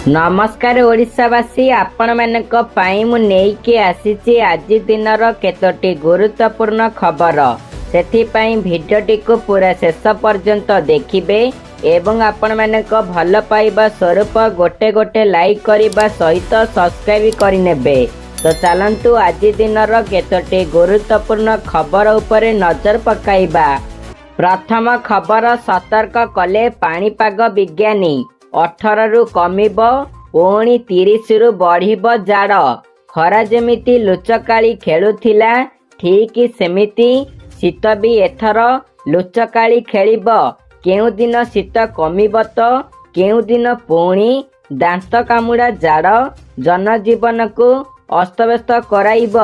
नमस्कार ओडिशावासी आपण मानक पाई मु नेइके आसीची आज दिनर केतोटी गुरुत्वपूर्ण खबर सेथिपाई भिडियोटी को पूरा शेष पर्यंत देखिबे एवं आपण मानक भल पाइबा स्वरूप गोटे गोटे लाइक करिबा सहित सब्सक्राइब करिनेबे। तो चलंतु आज दिनर केतोटी गुरुत्वपूर्ण खबर उपरे नजर पकाइबा। प्रथम खबर सतर्क कले पाणीपाग विज्ञानी 18 रु कमिब पुणी 30 रु बढ़िब जाड़। खरा जेमिति लुचकाली खेलुथिला ठीक सेमिति शीत भी एथर लुचकाली खेलिब। केउ दिन शीत कमिब तो केउ दिन पुणी दांत कामुड़ा जाड़ जनजीवन को अस्तव्यस्त कराइब।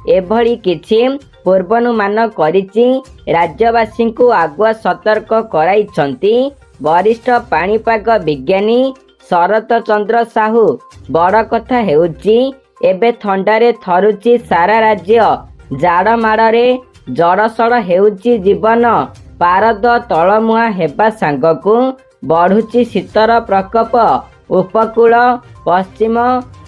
एभली किछि पूर्वानुमान करिछि राज्यवासी को आगुआ सतर्क कराइछन्ति वरिष्ठ पाणीपाग विज्ञानी शरत चंद्र साहू। बड़ कथा हेउछि एबे थंडारे थरुछि सारा राज्य। जाड़ माड़े जड़सड़ हेउछि जीवन। पारद तलमुआ हेबा सांगकु बढ़ुछि शीतर प्रकोप। उपकूल पश्चिम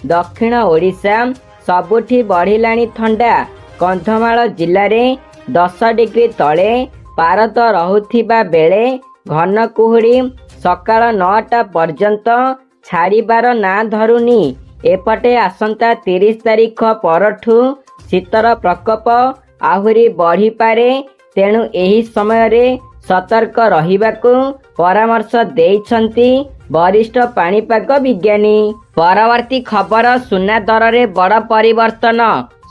दक्षिण ओडिशा सबुठी बढ़िलाणी थंडा। कंधमाल जिले में 10 डिग्री तले पारद रहुथिबा बेले घन कुहुड़ी सकाळ 9टा पर्यंत छाड़ीबार ना धरुनी। एपटे आसंता 30 तारीख परठू शीतर प्रकोप आहुरी बढ़ी पारे। तेणु एही समय रे सतर्क रहिबाकू परामर्श देइछन्ति वरिष्ठ पाणीपाग विज्ञानी। परवर्ती खबर सुना दर रे बड़ परिवर्तन।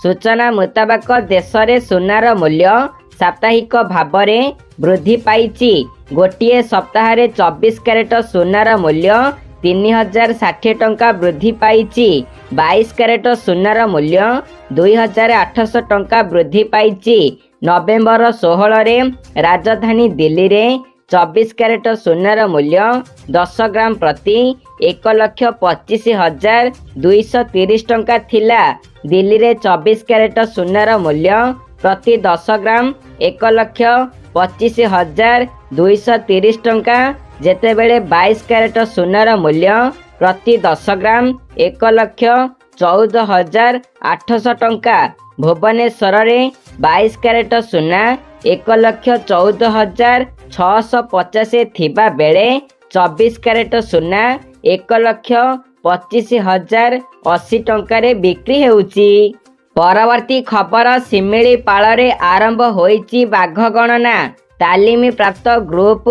सूचना मुताबक देश रे सुनार मूल्य साप्ताहिक भावरे वृद्धि पाइछि। गोटिए सप्ताह 24 कैरेट सुनार मूल्य 3060 टंका वृद्धि पाइछि। 22 कैरेट सुनार मूल्य 2800 टंका वृद्धि पाइछि। नवेम्बर 16 रे राजधानी दिल्ली रे 24 कैरेट सुनार मूल्य 10 ग्राम प्रति 1,25,230 टंका थिला। दिल्ली रे 24 कैरेट सुनार मूल्य प्रति 10 ग्राम 1,25,230 टंका जेतेबेले 22 कैरेट सुनार मूल्य प्रति 10 ग्राम 1,14,800 टंका। भुवनेश्वर रे 22 कैरेट सुना 1,14,650 थिबा बेले 24 कैरेट सुना 1,25,080 टंका बिक्री हेउची। परवर्ती खबर शिमिलीपाल रे आरंभ होईची बाघ गणना। तालीम प्राप्त ग्रुप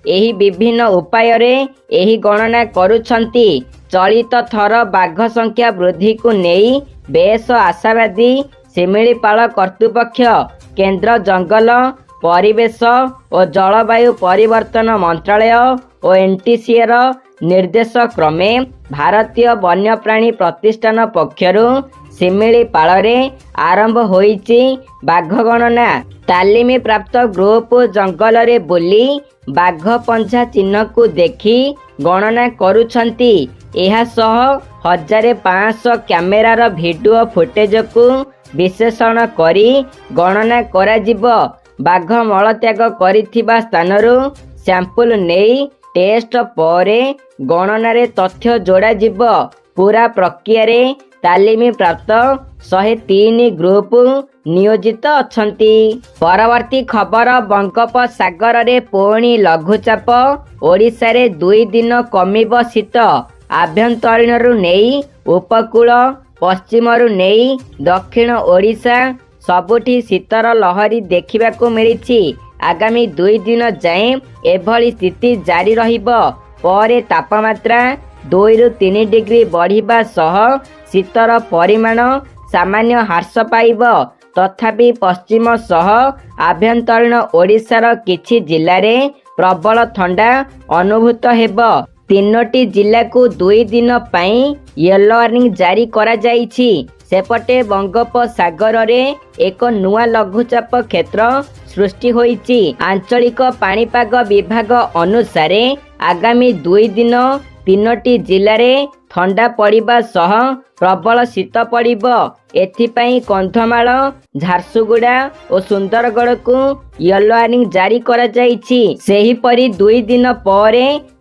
एही विभिन्न उपाय रे एही गणना करुछंती। चलित थर बाघ संख्या वृद्धि को नेई बेस आशावादी शिमिलीपाल कर्तृपक्ष। केंद्र जंगल परिवेश और जलवायु परिवर्तन मंत्रालय और एनटीसीएर निर्देश क्रमे भारतीय वन्यप्राणी प्रतिष्ठान पक्षरु शिमिलीपाल रे आरंभ होईची बाघ गणना। तालीम प्राप्त ग्रुप जंगल रे बुली बाघ पंजा चिन्ह को देखी गणना करुछंती। एहा सह 1500 कैमेरार वीडियो फुटेज को विश्लेषण करी गणना कराजिब। बाघ मलत्याग करिथिबा स्थानरू सैंपल नेई टेस्ट परे गणना रे तथ्य जोड़ा जिब। पूरा प्रक्रिया रे तालीम प्राप्त 103 ग्रुप नियोजित अछंती। परवर्ती खबर बंगोपसागर रे पुणी लघुचाप। ओडिशा रे 2 दिन कमिब शीत। आभ्यंतरीणरू नेई उपकूल पश्चिमरू नेई दक्षिण ओडिशा सबुठी शीतर लहरी देखिबाकू मिलिछि। आगामी 2 दिन जाए एभली स्थिति जारी रहिब। परे तापमात्रा 2 रु 3 डिग्री बढ़िबा सह शीतर परिमाण सामान्य ह्रास पाइब। तथापि पश्चिम सह आभ्यंतरीण ओडिशार किछि जिल्ला रे प्रबल ठंडा अनुभूत हेब। 3टी जिला को 2 दिन पई येलो वार्निंग जारी करा जाइछि। सेपटे बंगोपसागर रे एक नुआ लघुचाप क्षेत्र सृष्टि होइछि। आंचलिक पाणीपाग विभाग अनुसार आगामी 2 दिन 3टी जिले में ठंडा पड़िबा सह प्रबल शीत पड़िब। एथिपाई कंधमाल झारसुगुड़ा और सुंदरगढ़ को येलो वार्निंग जारी करा जाइछि। सेहीपरि 2 दिन पर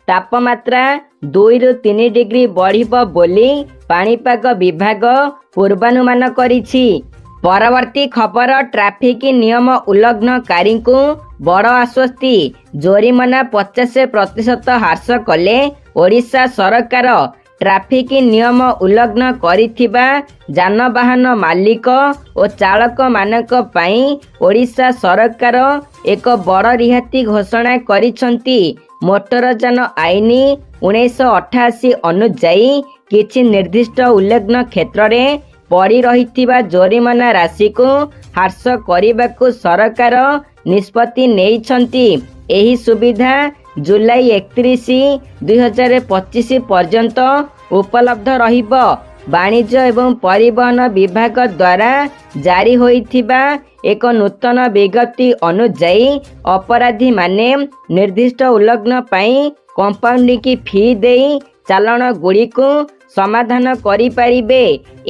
तापमात्रा 2 ରୁ 3 ଡିଗ୍ରୀ ବଢ଼ିବ ବୋଲି ପାଣିପାଗ ବିଭାଗ ପୂର୍ବାନୁମାନ କରିଛି। ପରବର୍ତ୍ତୀ ଖବର, ଟ୍ରାଫିକ୍ ନିୟମ ଉଲ୍ଲଂଘନକାରୀଙ୍କୁ ବଡ଼ ଆଶ୍ୱସ୍ତି। ଜୋରିମାନା 50% ହ୍ରାସ କଲେ ଓଡ଼ିଶା ସରକାର। ଟ୍ରାଫିକ୍ ନିୟମ ଉଲ୍ଲଂଘନ କରିଥିବା ଯାନବାହନ ମାଲିକ ଓ ଚାଳକମାନଙ୍କ ପାଇଁ ଓଡ଼ିଶା ସରକାର ଏକ ବଡ଼ ରିହାତି ଘୋଷଣା କରିଛନ୍ତି। ମୋଟରଯାନ ଆଇନ 1988 ଅନୁଯାୟୀ କିଛି ନିର୍ଦ୍ଦିଷ୍ଟ ଉଲ୍ଲଂଘନ କ୍ଷେତ୍ରରେ ପଡ଼ି ରହିଥିବା ଜୋରିମାନା ରାଶିକୁ ହ୍ରାସ କରିବାକୁ ସରକାର ନିଷ୍ପତ୍ତି ନେଇଛନ୍ତି। ଏହି ସୁବିଧା ଜୁଲାଇ 31, 2025 ପର୍ଯ୍ୟନ୍ତ ଉପଲବ୍ଧ ରହିବ। ବାଣିଜ୍ୟ ଏବଂ ପରିବହନ ବିଭାଗ ଦ୍ୱାରା ଜାରି ହୋଇଥିବା ଏକ ନୂତନ ବିଜ୍ଞପ୍ତି ଅନୁଯାୟୀ ଅପରାଧୀମାନେ ନିର୍ଦ୍ଦିଷ୍ଟ ଉଲ୍ଲଂଘନ ପାଇଁ କମ୍ପାଉଣ୍ଡିଂ ଫି ଦେଇ ଚାଲାଣଗୁଡ଼ିକୁ ସମାଧାନ କରିପାରିବେ।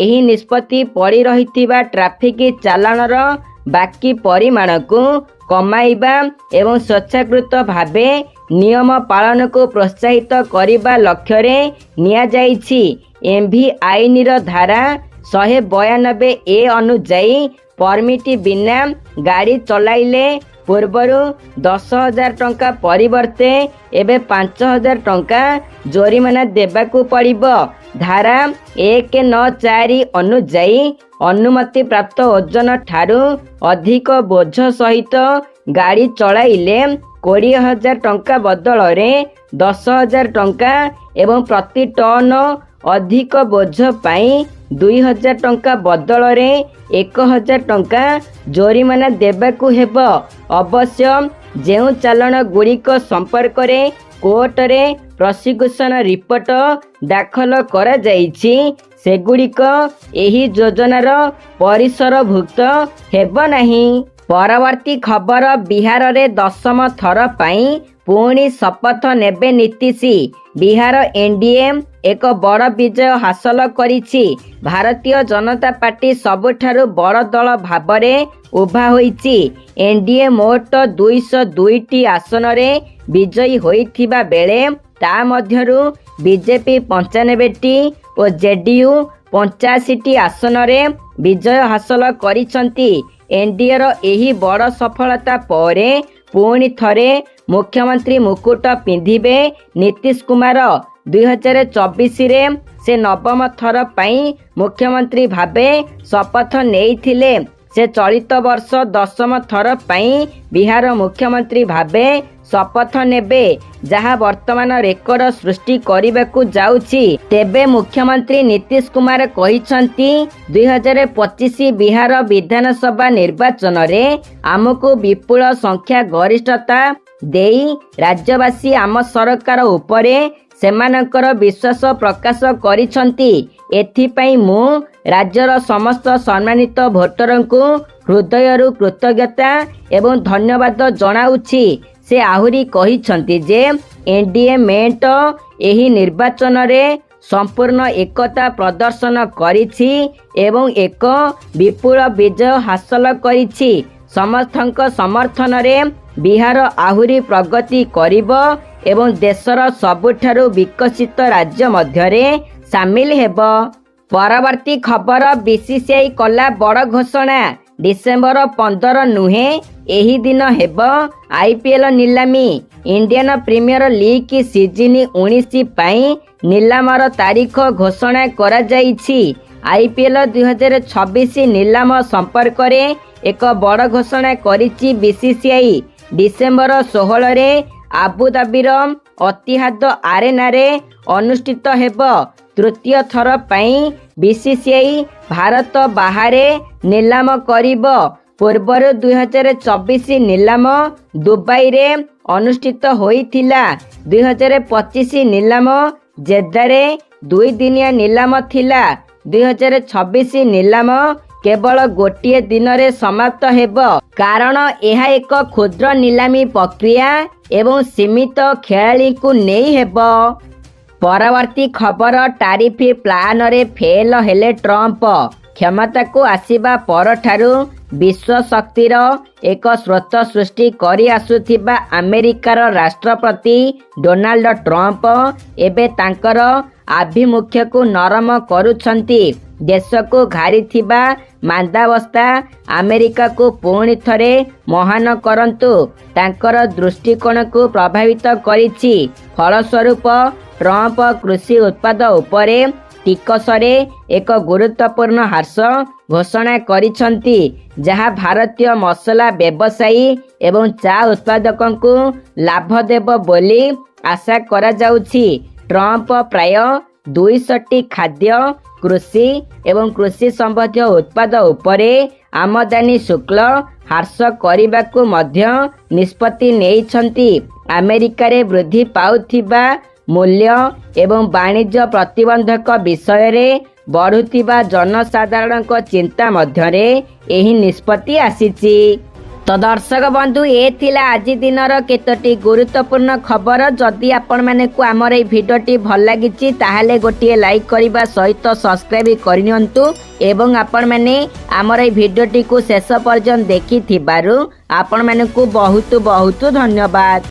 ଏହି ନିଷ୍ପତ୍ତି ପଡ଼ି ରହିଥିବା ଟ୍ରାଫିକ୍ ଚାଲାଣର ବାକି ପରିମାଣକୁ କମାଇବା ଏବଂ ସ୍ୱେଚ୍ଛାକୃତ ଭାବେ ନିୟମ ପାଳନକୁ ପ୍ରୋତ୍ସାହିତ କରିବା ଲକ୍ଷ୍ୟରେ ନିଆଯାଇଛି। ଏମ୍ଭି ଆଇନର ଧାରା 192A ଅନୁଯାୟୀ ପରମିଟ୍ ବିନା ଗାଡ଼ି ଚଲାଇଲେ ପୂର୍ବରୁ 10,000 ଟଙ୍କା ପରିବର୍ତ୍ତେ ଏବେ 5,000 ଟଙ୍କା ଜୋରିମାନା ଦେବାକୁ ପଡ଼ିବ। ଧାରା 194 ଅନୁଯାୟୀ ଅନୁମତିପ୍ରାପ୍ତ ଓଜନ ଠାରୁ ଅଧିକ ବୋଝ ସହିତ ଗାଡ଼ି ଚଳାଇଲେ 20,000 ଟଙ୍କା ବଦଳରେ 10,000 ଟଙ୍କା ଏବଂ ପ୍ରତି ଟନ୍ ଅଧିକ ବୋଝ ପାଇଁ 2,000 ଟଙ୍କା ବଦଳରେ 1,000 ଟଙ୍କା ଜୋରିମାନା ଦେବାକୁ ହେବ। ଅବଶ୍ୟ ଯେଉଁ ଚାଲାଣଗୁଡ଼ିକ ସମ୍ପର୍କରେ କୋର୍ଟରେ ପ୍ରସିକ୍ୟୁସନ ରିପୋର୍ଟ ଦାଖଲ କରାଯାଇଛି ସେଗୁଡ଼ିକ ଏହି ଯୋଜନାର ପରିସରଭୁକ୍ତ ହେବ ନାହିଁ। ପରବର୍ତ୍ତୀ ଖବର, ବିହାରରେ 10ମ ଥର ପାଇଁ ପୁଣି ଶପଥ ନେବେ ନୀତିଶ। ବିହାର ଏନ୍ଡିଏ ଏକ ବଡ଼ ବିଜୟ ହାସଲ କରିଛି। ଭାରତୀୟ ଜନତା ପାର୍ଟି ସବୁଠାରୁ ବଡ଼ ଦଳ ଭାବରେ ଉଭା ହୋଇଛି। ଏନ୍ଡିଏ ମୋଟ 202ଟି ଆସନରେ ବିଜୟୀ ହୋଇଥିବା ବେଳେ ତା ମଧ୍ୟରୁ ବିଜେପି 95ଟି ଓ ଜେଡିୟୁ 85ଟି ଆସନରେ ବିଜୟ ହାସଲ କରିଛନ୍ତି। ଏନ୍ଡିଏର ଏହି ବଡ଼ ସଫଳତା ପରେ ପୁଣି ଥରେ ମୁଖ୍ୟମନ୍ତ୍ରୀ ମୁକୁଟ ପିନ୍ଧିବେ ନୀତିଶ କୁମାର। 2024ରେ ସେ 9ମ ଥର ପାଇଁ ମୁଖ୍ୟମନ୍ତ୍ରୀ ଭାବେ ଶପଥ ନେଇଥିଲେ। ସେ ଚଳିତ ବର୍ଷ 10ମ ଥର ପାଇଁ ବିହାର ମୁଖ୍ୟମନ୍ତ୍ରୀ ଭାବେ ଶପଥ ନେବେ, ଯାହା ବର୍ତ୍ତମାନ ରେକର୍ଡ ସୃଷ୍ଟି କରିବାକୁ ଯାଉଛି। ତେବେ ମୁଖ୍ୟମନ୍ତ୍ରୀ ନୀତିଶ କୁମାର କହିଛନ୍ତି, 2025 ବିହାର ବିଧାନସଭା ନିର୍ବାଚନରେ ଆମକୁ ବିପୁଳ ସଂଖ୍ୟା ଗରିଷ୍ଠତା ଦେଇ ରାଜ୍ୟବାସୀ ଆମ ସରକାର ଉପରେ ସେମାନଙ୍କର ବିଶ୍ୱାସ ପ୍ରକାଶ କରିଛନ୍ତି। ଏଥିପାଇଁ ମୁଁ ରାଜ୍ୟର ସମସ୍ତ ସମ୍ମାନିତ ଭୋଟରଙ୍କୁ ହୃଦୟରୁ କୃତଜ୍ଞତା ଏବଂ ଧନ୍ୟବାଦ ଜଣାଉଛି। ସେ ଆହୁରି କହିଛନ୍ତି ଯେ ଏନ୍ଡିଏ ମେଣ୍ଟ ଏହି ନିର୍ବାଚନରେ ସମ୍ପୂର୍ଣ୍ଣ ଏକତା ପ୍ରଦର୍ଶନ କରିଛି ଏବଂ ଏକ ବିପୁଳ ବିଜୟ ହାସଲ କରିଛି। ସମସ୍ତଙ୍କ ସମର୍ଥନରେ ବିହାର ଆହୁରି ପ୍ରଗତି କରିବ ଏବଂ ଦେଶର ସବୁଠାରୁ ବିକଶିତ ରାଜ୍ୟ ମଧ୍ୟରେ ସାମିଲ ହେବ। ପରବର୍ତ୍ତୀ ଖବର, ବିସିସିଆଇ କଲା ବଡ଼ ଘୋଷଣା। ଡିସେମ୍ବର 15 ନୁହେଁ, ଏହି ଦିନ ହେବ IPL ନିଲାମୀ। ଇଣ୍ଡିଆନ୍ ପ୍ରିମିୟର ଲିଗ୍ ସିଜିନ୍ 19 ପାଇଁ ନିଲାମର ତାରିଖ ଘୋଷଣା କରାଯାଇଛି। IPL 2026 ନିଲାମ ସମ୍ପର୍କରେ ଏକ ବଡ଼ ଘୋଷଣା କରିଛି ବିସିସିଆଇ। ଡିସେମ୍ବର 16ରେ ଆବୁଧାବିର ଅତିହାଦ ଆରେନାରେ ଅନୁଷ୍ଠିତ ହେବ। ତୃତୀୟ ଥର ପାଇଁ ବିସିସିଆଇ ଭାରତ ବାହାରେ ନିଲାମ କରିବ। ପୂର୍ବରୁ 2024 ନିଲାମ ଦୁବାଇରେ ଅନୁଷ୍ଠିତ ହୋଇଥିଲା। 2025 ନିଲାମ ଜେଦ୍ଦାରେ 2 ଦିନିଆ ନିଲାମ ଥିଲା। 2026 ନିଲାମ କେବଳ ଗୋଟିଏ ଦିନରେ ସମାପ୍ତ ହେବ, କାରଣ ଏହା ଏକ କ୍ଷୁଦ୍ର ନିଲାମୀ ପ୍ରକ୍ରିୟା ଏବଂ ସୀମିତ ଖେଳାଳିଙ୍କୁ ନେଇ ହେବ। ପରବର୍ତ୍ତୀ ଖବର, ଟାରିଫ୍ ପ୍ଲାନରେ ଫେଲ୍ ହେଲେ ଟ୍ରମ୍ପ। କ୍ଷମତାକୁ ଆସିବା ପରଠାରୁ ବିଶ୍ୱ ଶକ୍ତିର ଏକ ସ୍ରୋତ ସୃଷ୍ଟି କରି ଆସୁଥିବା ଆମେରିକାର ରାଷ୍ଟ୍ରପତି ଡୋନାଲ୍ଡ ଟ୍ରମ୍ପ ଏବେ ତାଙ୍କର ଆଭିମୁଖ୍ୟକୁ ନରମ କରୁଛନ୍ତି। ଦେଶକୁ ଘାରିଥିବା ମାନ୍ଦାବସ୍ଥା ଆମେରିକାକୁ ପୁଣି ଥରେ ମହାନ କରନ୍ତୁ ତାଙ୍କର ଦୃଷ୍ଟିକୋଣକୁ ପ୍ରଭାବିତ କରିଛି। ଫଳସ୍ୱରୂପ ଟ୍ରମ୍ପ କୃଷି ଉତ୍ପାଦ ଉପରେ ଟିକସରେ ଏକ ଗୁରୁତ୍ୱପୂର୍ଣ୍ଣ ହ୍ରାସ ଘୋଷଣା କରିଛନ୍ତି, ଯାହା ଭାରତୀୟ ମସଲା ବ୍ୟବସାୟୀ ଏବଂ ଚା ଉତ୍ପାଦକଙ୍କୁ ଲାଭ ଦେବ ବୋଲି ଆଶା କରାଯାଉଛି। ଟ୍ରମ୍ପ ପ୍ରାୟ 200ଟି ଖାଦ୍ୟ, କୃଷି ଏବଂ କୃଷି ସମ୍ବନ୍ଧୀୟ ଉତ୍ପାଦ ଉପରେ ଆମଦାନୀ ଶୁଳ୍କ ହ୍ରାସ କରିବାକୁ ମଧ୍ୟ ନିଷ୍ପତ୍ତି ନେଇଛନ୍ତି। ଆମେରିକାରେ ବୃଦ୍ଧି ପାଉଥିବା ମୂଲ୍ୟ ଏବଂ ବାଣିଜ୍ୟ ପ୍ରତିବନ୍ଧକ ବିଷୟରେ ବଢ଼ୁଥିବା ଜନସାଧାରଣଙ୍କ ଚିନ୍ତା ମଧ୍ୟରେ ଏହି ନିଷ୍ପତ୍ତି ଆସିଛି। ତ ଦର୍ଶକ ବନ୍ଧୁ, ଏ ଥିଲା ଆଜି ଦିନର କେତୋଟି ଗୁରୁତ୍ୱପୂର୍ଣ୍ଣ ଖବର। ଯଦି ଆପଣମାନଙ୍କୁ ଆମର এই ଭିଡ଼ିଓଟି ଭଲ ଲାଗିଛି ତାହେଲେ ଗୋଟିଏ ଲାଇକ୍ କରିବା ସହିତ ସବସ୍କ୍ରାଇବ୍ କରିନିଅନ୍ତୁ ଏବଂ ଆପଣମାନେ ଆମର এই ଭିଡ଼ିଓଟିକୁ ଶେଷ ପର୍ଯ୍ୟନ୍ତ ଦେଖିଥିବାରୁ ଆପଣମାନଙ୍କୁ ବହୁତ ବହୁତ ଧନ୍ୟବାଦ।